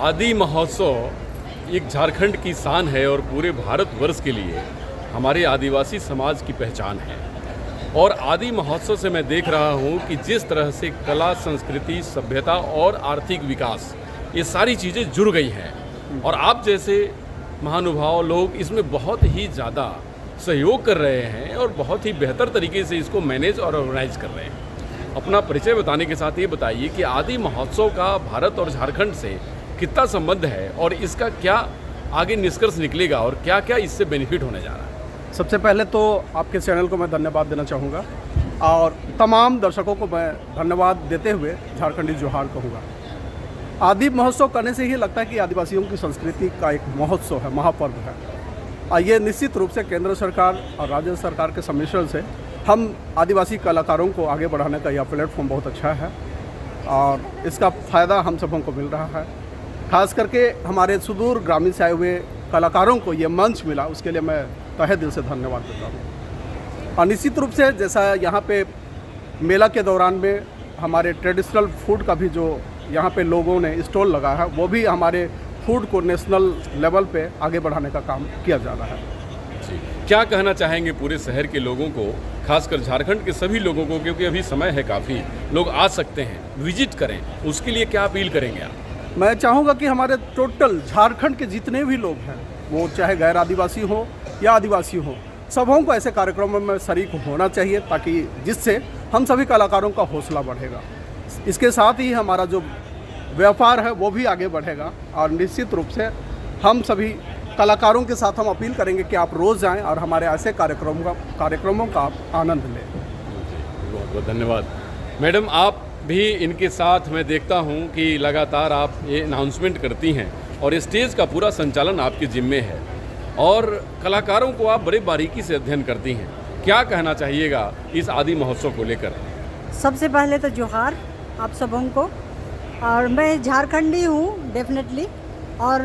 आदि महोत्सव एक झारखंड की शान है और पूरे भारतवर्ष के लिए हमारे आदिवासी समाज की पहचान है। और आदि महोत्सव से मैं देख रहा हूँ कि जिस तरह से कला, संस्कृति, सभ्यता और आर्थिक विकास ये सारी चीज़ें जुड़ गई हैं और आप जैसे महानुभाव लोग इसमें बहुत ही ज़्यादा सहयोग कर रहे हैं और बहुत ही बेहतर तरीके से इसको मैनेज और ऑर्गेनाइज कर रहे हैं। अपना परिचय बताने के साथ ये बताइए कि आदि महोत्सव का भारत और झारखंड से कितना संबंध है और इसका क्या आगे निष्कर्ष निकलेगा और क्या क्या इससे बेनिफिट होने जा रहा है। सबसे पहले तो आपके चैनल को मैं धन्यवाद देना चाहूँगा और तमाम दर्शकों को मैं धन्यवाद देते हुए झारखंडी जोहार कहूँगा। आदि महोत्सव करने से ही लगता है कि आदिवासियों की संस्कृति का एक महोत्सव है, महापर्व है। और ये निश्चित रूप से केंद्र सरकार और राज्य सरकार के सम्मिश्रण से हम आदिवासी कलाकारों को आगे बढ़ाने का यह प्लेटफॉर्म बहुत अच्छा है और इसका फ़ायदा हम सबों को मिल रहा है। खास करके हमारे सुदूर ग्रामीण से आए हुए कलाकारों को ये मंच मिला, उसके लिए मैं तहे दिल से धन्यवाद देता हूँ। और निश्चित रूप से जैसा यहाँ पे मेला के दौरान में हमारे ट्रेडिशनल फूड का भी जो यहाँ पे लोगों ने स्टॉल लगा है, वो भी हमारे फूड को नेशनल लेवल पे आगे बढ़ाने का काम किया जा रहा है। जी, क्या कहना चाहेंगे पूरे शहर के लोगों को, खासकर झारखंड के सभी लोगों को, क्योंकि अभी समय है काफ़ी, लोग आ सकते हैं, विजिट करें, उसके लिए क्या अपील करेंगे आप? मैं चाहूँगा कि हमारे टोटल झारखंड के जितने भी लोग हैं, वो चाहे गैर आदिवासी हो या आदिवासी हो, सबों को ऐसे कार्यक्रमों में शरीक होना चाहिए ताकि जिससे हम सभी कलाकारों का हौसला बढ़ेगा। इसके साथ ही हमारा जो व्यापार है वो भी आगे बढ़ेगा और निश्चित रूप से हम सभी कलाकारों के साथ हम अपील करेंगे कि आप रोज़ आएँ और हमारे ऐसे कार्यक्रमों का आप आनंद लें। बहुत बहुत धन्यवाद। मैडम, आप भी इनके साथ मैं देखता हूं कि लगातार आप ये अनाउंसमेंट करती हैं और स्टेज का पूरा संचालन आपके जिम्मे है और कलाकारों को आप बड़े बारीकी से अध्ययन करती हैं। क्या कहना चाहिएगा इस आदि महोत्सव को लेकर? सबसे पहले तो जोहार आप सबों को। और मैं झारखंडी हूँ डेफिनेटली, और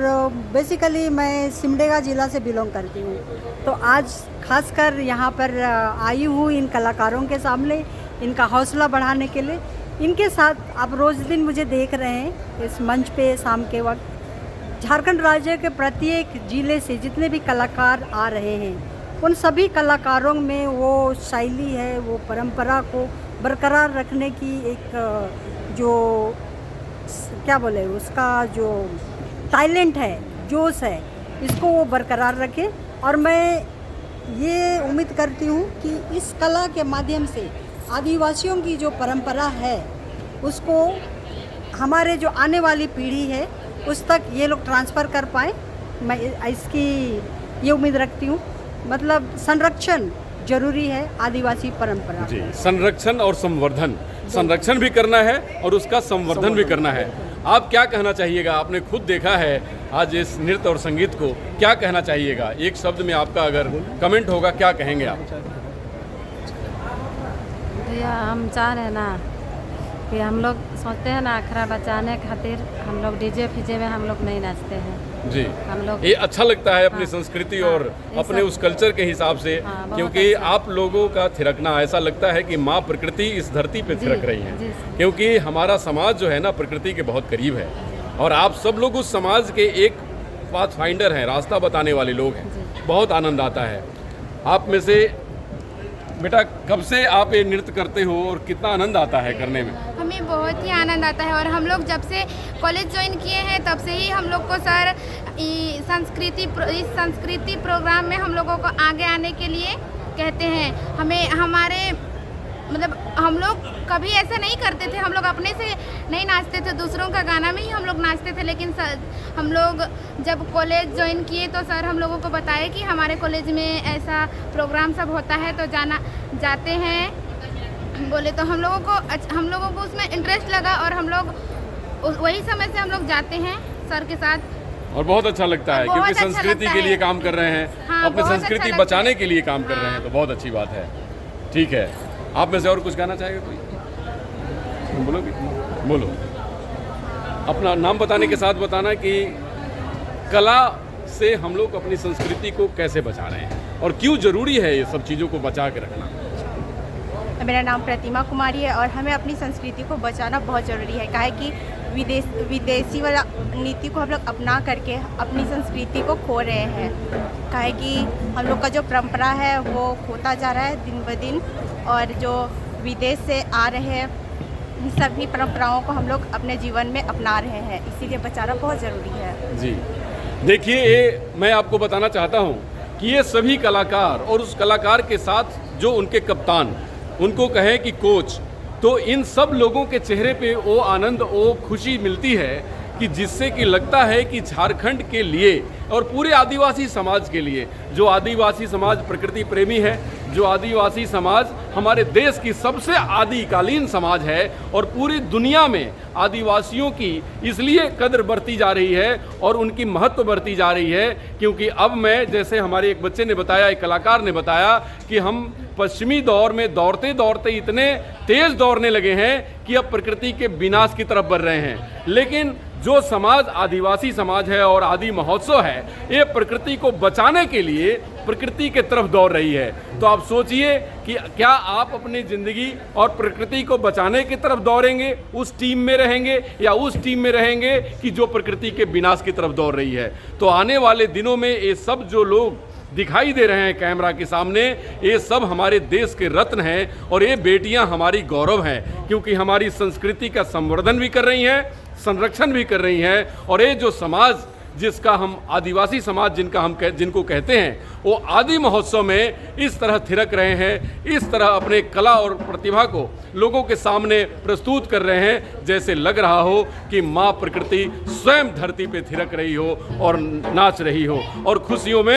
बेसिकली मैं सिमडेगा ज़िला से बिलोंग करती हूँ। तो आज खासकर यहाँ पर आई हूँ इन कलाकारों के सामने, इनका हौसला बढ़ाने के लिए। इनके साथ आप रोज़ दिन मुझे देख रहे हैं इस मंच पे शाम के वक्त। झारखंड राज्य के प्रत्येक ज़िले से जितने भी कलाकार आ रहे हैं, उन सभी कलाकारों में वो शैली है, वो परंपरा को बरकरार रखने की एक जो क्या बोले उसका जो टैलेंट है, जोश है, इसको वो बरकरार रखे। और मैं ये उम्मीद करती हूँ कि इस कला के माध्यम से आदिवासियों की जो परंपरा है उसको हमारे जो आने वाली पीढ़ी है उस तक ये लोग ट्रांसफ़र कर पाए। मैं इसकी ये उम्मीद रखती हूँ। मतलब संरक्षण जरूरी है आदिवासी परंपरा। जी, संरक्षण और संवर्धन, संरक्षण भी करना है और उसका संवर्धन भी करना है। आप क्या कहना चाहिएगा? आपने खुद देखा है आज इस नृत्य और संगीत को, क्या कहना चाहिएगा? एक शब्द में आपका अगर कमेंट होगा, क्या कहेंगे आप? भैया, हम चाह रहे हैं ना कि हम लोग सोचते हैं ना अखरा बचाने खातिर हम लोग डीजे फीजे में हम लोग नहीं नाचते हैं जी। हम लोग ये अच्छा लगता है अपनी हाँ, संस्कृति हाँ, और अपने उस कल्चर के हिसाब से, बहुत क्योंकि अच्छा। आप लोगों का थिरकना ऐसा लगता है कि माँ प्रकृति इस धरती पे जी, थिरक रही है, जी। क्योंकि हमारा समाज जो है ना प्रकृति के बहुत करीब है और आप सब लोग उस समाज के एक पाथ फाइंडर हैं, रास्ता बताने वाले लोग हैं। बहुत आनंद आता है। आप में से बेटा, कब से आप ये नृत्य करते हो और कितना आनंद आता है करने में? हमें बहुत ही आनंद आता है और हम लोग जब से कॉलेज ज्वाइन किए हैं तब से ही हम लोग को सर इस संस्कृति प्रोग्राम में हम लोगों को आगे आने के लिए कहते हैं। हमें हमारे मतलब हम लोग कभी ऐसा नहीं करते थे, हम लोग अपने से नहीं नाचते थे, दूसरों का गाना में ही हम लोग नाचते थे। लेकिन सर हम लोग जब कॉलेज ज्वाइन किए तो सर हम लोगों को बताए कि हमारे कॉलेज में ऐसा प्रोग्राम सब होता है तो जाते हैं बोले, तो हम लोगों को उसमें इंटरेस्ट लगा और हम लोग वही समय से हम लोग जाते हैं सर के साथ और बहुत अच्छा लगता है क्योंकि अच्छा संस्कृति के लिए काम कर रहे हैं, हाँ, अपनी बहुत संस्कृति अच्छा बचाने लगता के लिए काम कर रहे हैं, तो बहुत अच्छी बात है। ठीक है, आप में से और कुछ कहना चाहेंगे कोई? बोलोगे? बोलो। अपना नाम बताने के साथ बताना कि कला से हम लोग अपनी संस्कृति को कैसे बचा रहे हैं और क्यों ज़रूरी है ये सब चीज़ों को बचा के रखना। मेरा नाम प्रतिमा कुमारी है और हमें अपनी संस्कृति को बचाना बहुत ज़रूरी है, काहे कि विदेशी वाला नीति को हम लोग अपना करके अपनी संस्कृति को खो रहे हैं। काहे कि हम लोग का जो परंपरा है वो खोता जा रहा है दिन ब दिन, और जो विदेश से आ रहे हैं इन सभी परंपराओं को हम लोग अपने जीवन में अपना रहे हैं, इसीलिए बचाना बहुत ज़रूरी है। जी देखिए, ये मैं आपको बताना चाहता हूँ कि ये सभी कलाकार और उस कलाकार के साथ जो उनके कप्तान, उनको कहें कि कोच, तो इन सब लोगों के चेहरे पे वो आनंद, वो खुशी मिलती है कि जिससे कि लगता है कि झारखंड के लिए और पूरे आदिवासी समाज के लिए, जो आदिवासी समाज प्रकृति प्रेमी है, जो आदिवासी समाज हमारे देश की सबसे आदिकालीन समाज है और पूरी दुनिया में आदिवासियों की इसलिए कदर बढ़ती जा रही है और उनकी महत्व बढ़ती जा रही है क्योंकि अब मैं, जैसे हमारे एक बच्चे ने बताया, एक कलाकार ने बताया कि हम पश्चिमी दौर में दौड़ते दौड़ते इतने तेज़ दौड़ने लगे हैं कि अब प्रकृति के विनाश की तरफ बढ़ रहे हैं। लेकिन जो समाज आदिवासी समाज है और आदि महोत्सव है, ये प्रकृति को बचाने के लिए प्रकृति के तरफ दौड़ रही है। तो आप सोचिए कि क्या आप अपनी ज़िंदगी और प्रकृति को बचाने की तरफ दौड़ेंगे, उस टीम में रहेंगे, या उस टीम में रहेंगे कि जो प्रकृति के विनाश की तरफ दौड़ रही है। तो आने वाले दिनों में ये सब जो लोग दिखाई दे रहे हैं कैमरा के सामने, ये सब हमारे देश के रत्न हैं और ये बेटियां हमारी गौरव हैं, क्योंकि हमारी संस्कृति का संवर्धन भी कर रही हैं, संरक्षण भी कर रही हैं। और ये जो समाज, जिसका हम आदिवासी समाज जिनको कहते हैं, वो आदि महोत्सव में इस तरह थिरक रहे हैं, इस तरह अपने कला और प्रतिभा को लोगों के सामने प्रस्तुत कर रहे हैं, जैसे लग रहा हो कि माँ प्रकृति स्वयं धरती पे थिरक रही हो और नाच रही हो और खुशियों में